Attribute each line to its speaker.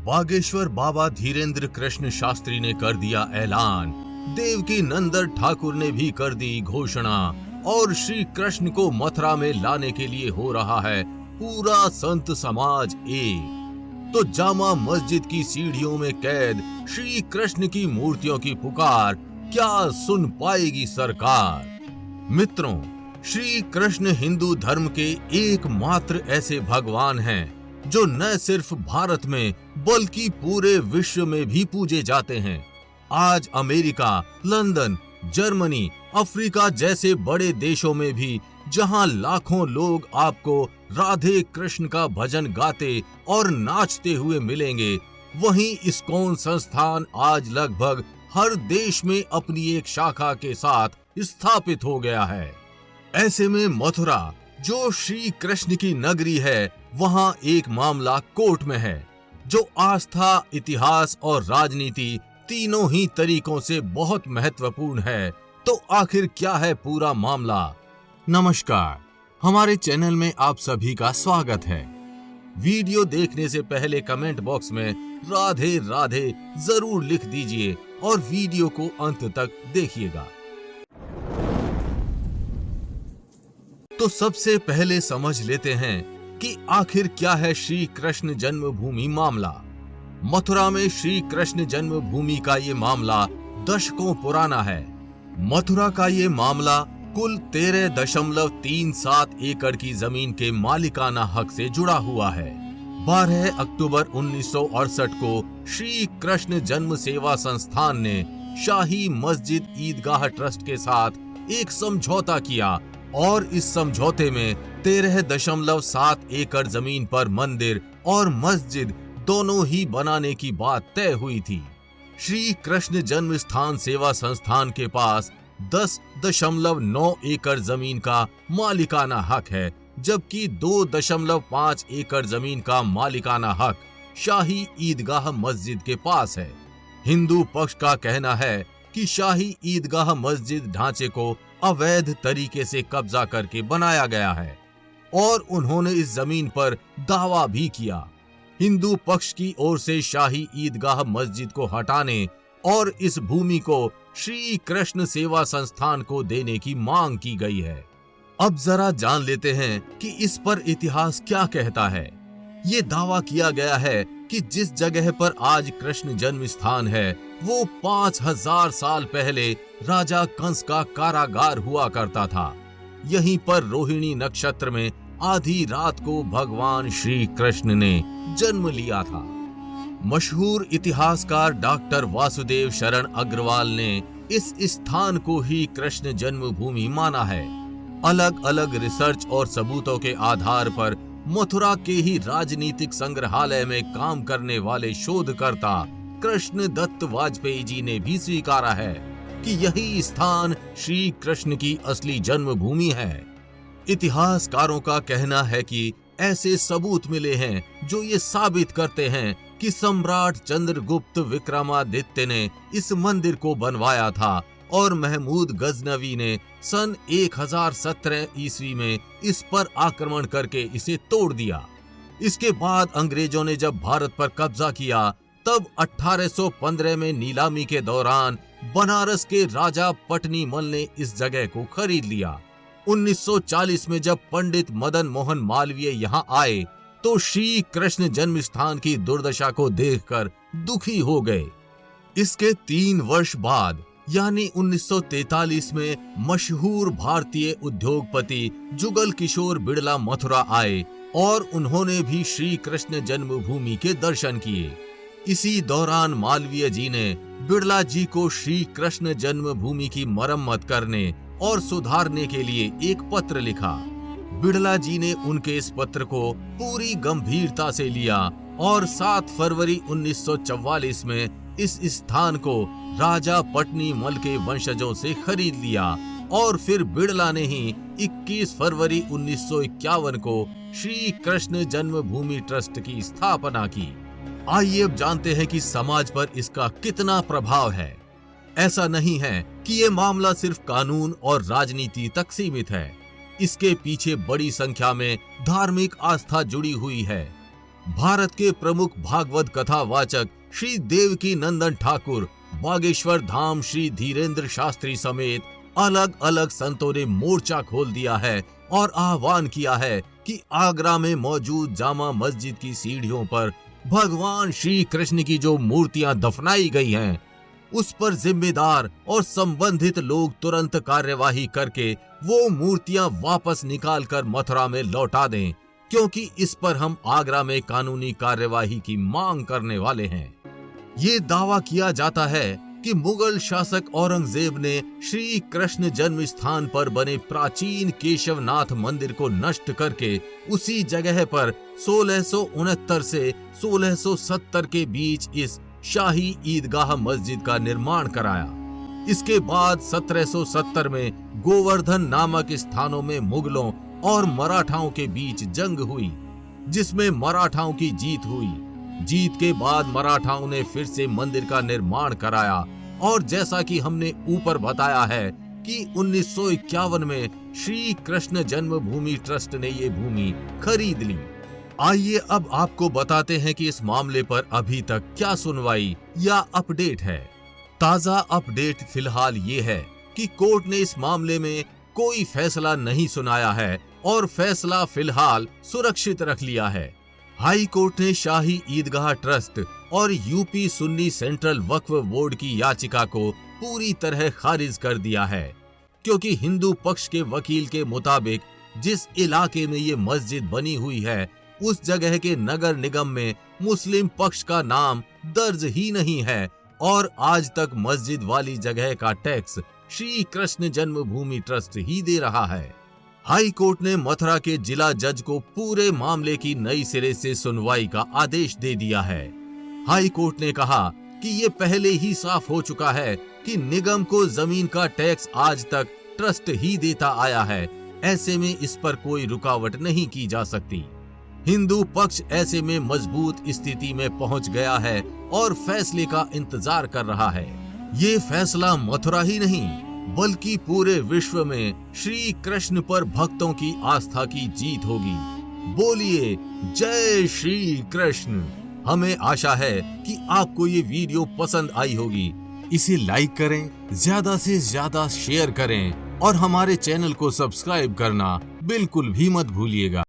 Speaker 1: बागेश्वर बाबा धीरेन्द्र कृष्ण शास्त्री ने कर दिया ऐलान, देवकी नंदन ठाकुर ने भी कर दी घोषणा और श्री कृष्ण को मथुरा में लाने के लिए हो रहा है पूरा संत समाज एक। तो जामा मस्जिद की सीढ़ियों में कैद श्री कृष्ण की मूर्तियों की पुकार क्या सुन पाएगी सरकार? मित्रों, श्री कृष्ण हिंदू धर्म के एकमात्र ऐसे भगवान हैं जो न सिर्फ भारत में बल्कि पूरे विश्व में भी पूजे जाते हैं। आज अमेरिका, लंदन, जर्मनी, अफ्रीका जैसे बड़े देशों में भी जहां लाखों लोग आपको राधे कृष्ण का भजन गाते और नाचते हुए मिलेंगे, वहीं इस्कॉन संस्थान आज लगभग हर देश में अपनी एक शाखा के साथ स्थापित हो गया है। ऐसे में मथुरा, जो श्री कृष्ण की नगरी है, वहां एक मामला कोर्ट में है जो आस्था, इतिहास और राजनीति तीनों ही तरीकों से बहुत महत्वपूर्ण है। तो आखिर क्या है पूरा मामला? नमस्कार, हमारे चैनल में आप सभी का स्वागत है। वीडियो देखने से पहले कमेंट बॉक्स में राधे राधे जरूर लिख दीजिए और वीडियो को अंत तक देखिएगा। तो सबसे पहले समझ लेते हैं कि आखिर क्या है श्री कृष्ण जन्मभूमि मामला। मथुरा में श्री कृष्ण जन्मभूमि का ये मामला दशकों पुराना है। मथुरा का ये मामला कुल 13.37 एकड़ की जमीन के मालिकाना हक से जुड़ा हुआ है। 12 अक्टूबर 1968 को श्री कृष्ण जन्म सेवा संस्थान ने शाही मस्जिद ईदगाह ट्रस्ट के साथ एक समझौता किया और इस समझौते में 13.7 एकड़ जमीन पर मंदिर और मस्जिद दोनों ही बनाने की बात तय हुई थी। श्री कृष्ण जन्म स्थान सेवा संस्थान के पास 10.9 एकड़ जमीन का मालिकाना हक है, जबकि 2.5 एकड़ जमीन का मालिकाना हक शाही ईदगाह मस्जिद के पास है। हिंदू पक्ष का कहना है कि शाही ईदगाह मस्जिद ढांचे को अवैध तरीके से कब्जा करके बनाया गया है और उन्होंने इस जमीन पर दावा भी किया। हिंदू पक्ष की ओर से शाही ईदगाह मस्जिद को हटाने और इस भूमि को श्री कृष्ण सेवा संस्थान को देने की मांग की गई है। अब जरा जान लेते हैं कि इस पर इतिहास क्या कहता है। ये दावा किया गया है कि जिस जगह पर आज कृष्ण जन्म स्थान है, वो 5000 साल पहले राजा कंस का कारागार हुआ करता था। यहीं पर रोहिणी नक्षत्र में आधी रात को भगवान श्री कृष्ण ने जन्म लिया था। मशहूर इतिहासकार डॉक्टर वासुदेव शरण अग्रवाल ने इस स्थान को ही कृष्ण जन्मभूमि माना है। अलग अलग रिसर्च और सबूतों के आधार पर मथुरा के ही राजनीतिक संग्रहालय में काम करने वाले शोधकर्ता कृष्ण दत्त वाजपेयी जी ने भी स्वीकारा है कि यही स्थान श्री कृष्ण की असली जन्मभूमि है। इतिहासकारों का कहना है कि ऐसे सबूत मिले हैं जो ये साबित करते हैं कि सम्राट चंद्रगुप्त विक्रमादित्य ने इस मंदिर को बनवाया था और महमूद गजनवी ने सन 1017 ईस्वी में इस पर आक्रमण करके इसे तोड़ दिया। इसके बाद अंग्रेजों ने जब भारत पर कब्जा किया, तब 1815 में नीलामी के दौरान बनारस के राजा पटनीमल ने इस जगह को खरीद लिया। 1940 में जब पंडित मदन मोहन मालवीय यहाँ आए, तो श्री कृष्ण जन्म स्थान की दुर्दशा को देखकर दुखी हो गए। इसके 3 वर्ष बाद यानी 1943 में मशहूर भारतीय उद्योगपति जुगल किशोर बिड़ला मथुरा आए और उन्होंने भी श्री कृष्ण जन्मभूमि के दर्शन किए। इसी दौरान मालवीय जी ने बिड़ला जी को श्री कृष्ण जन्मभूमि की मरम्मत करने और सुधारने के लिए एक पत्र लिखा। बिड़ला जी ने उनके इस पत्र को पूरी गंभीरता से लिया और 7 फरवरी 1944 में इस स्थान को राजा पटनीमल के वंशजों से खरीद लिया और फिर बिड़ला ने ही 21 फरवरी 1951 को श्री कृष्ण जन्मभूमि ट्रस्ट की स्थापना की। आइए अब जानते हैं कि समाज पर इसका कितना प्रभाव है। ऐसा नहीं है कि ये मामला सिर्फ कानून और राजनीति तक सीमित है। इसके पीछे बड़ी संख्या में धार्मिक आस्था जुड़ी हुई है। भारत के प्रमुख भागवत कथावाचक श्री देवकी नंदन ठाकुर, बागेश्वर धाम श्री धीरेन्द्र शास्त्री समेत अलग अलग संतों ने मोर्चा खोल दिया है और आह्वान किया है कि आगरा में मौजूद जामा मस्जिद की सीढ़ियों पर भगवान श्री कृष्ण की जो मूर्तियां दफनाई गई हैं, उस पर जिम्मेदार और संबंधित लोग तुरंत कार्यवाही करके वो मूर्तियां वापस निकालकर मथुरा में लौटा दें, क्योंकि इस पर हम आगरा में कानूनी कार्यवाही की मांग करने वाले हैं। ये दावा किया जाता है कि मुगल शासक औरंगजेब ने श्री कृष्ण जन्म स्थान पर बने प्राचीन केशवनाथ मंदिर को नष्ट करके उसी जगह पर 1669 से 1670 के बीच इस शाही ईदगाह मस्जिद का निर्माण कराया। इसके बाद 1770 में गोवर्धन नामक स्थानों में मुगलों और मराठाओं के बीच जंग हुई, जिसमें मराठाओं की जीत हुई। जीत के बाद मराठाओं ने फिर से मंदिर का निर्माण कराया और जैसा कि हमने ऊपर बताया है कि 1951 में श्री कृष्ण जन्मभूमि ट्रस्ट ने ये भूमि खरीद ली। आइए अब आपको बताते हैं कि इस मामले पर अभी तक क्या सुनवाई या अपडेट है। ताजा अपडेट फिलहाल ये है कि कोर्ट ने इस मामले में कोई फैसला नहीं सुनाया है और फैसला फिलहाल सुरक्षित रख लिया है। हाई कोर्ट ने शाही ईदगाह ट्रस्ट और यूपी सुन्नी सेंट्रल वक्फ बोर्ड की याचिका को पूरी तरह खारिज कर दिया है, क्योंकि हिंदू पक्ष के वकील के मुताबिक जिस इलाके में ये मस्जिद बनी हुई है, उस जगह के नगर निगम में मुस्लिम पक्ष का नाम दर्ज ही नहीं है और आज तक मस्जिद वाली जगह का टैक्स श्री कृष्ण जन्मभूमि ट्रस्ट ही दे रहा है। हाई कोर्ट ने मथुरा के जिला जज को पूरे मामले की नई सिरे से सुनवाई का आदेश दे दिया है। हाई कोर्ट ने कहा कि ये पहले ही साफ हो चुका है कि निगम को जमीन का टैक्स आज तक ट्रस्ट ही देता आया है, ऐसे में इस पर कोई रुकावट नहीं की जा सकती। हिंदू पक्ष ऐसे में मजबूत स्थिति में पहुंच गया है और फैसले का इंतजार कर रहा है। ये फैसला मथुरा ही नहीं बल्कि पूरे विश्व में श्री कृष्ण पर भक्तों की आस्था की जीत होगी। बोलिए जय श्री कृष्ण। हमें आशा है कि आपको ये वीडियो पसंद आई होगी। इसे लाइक करें, ज्यादा से ज्यादा शेयर करें और हमारे चैनल को सब्सक्राइब करना बिल्कुल भी मत भूलिएगा।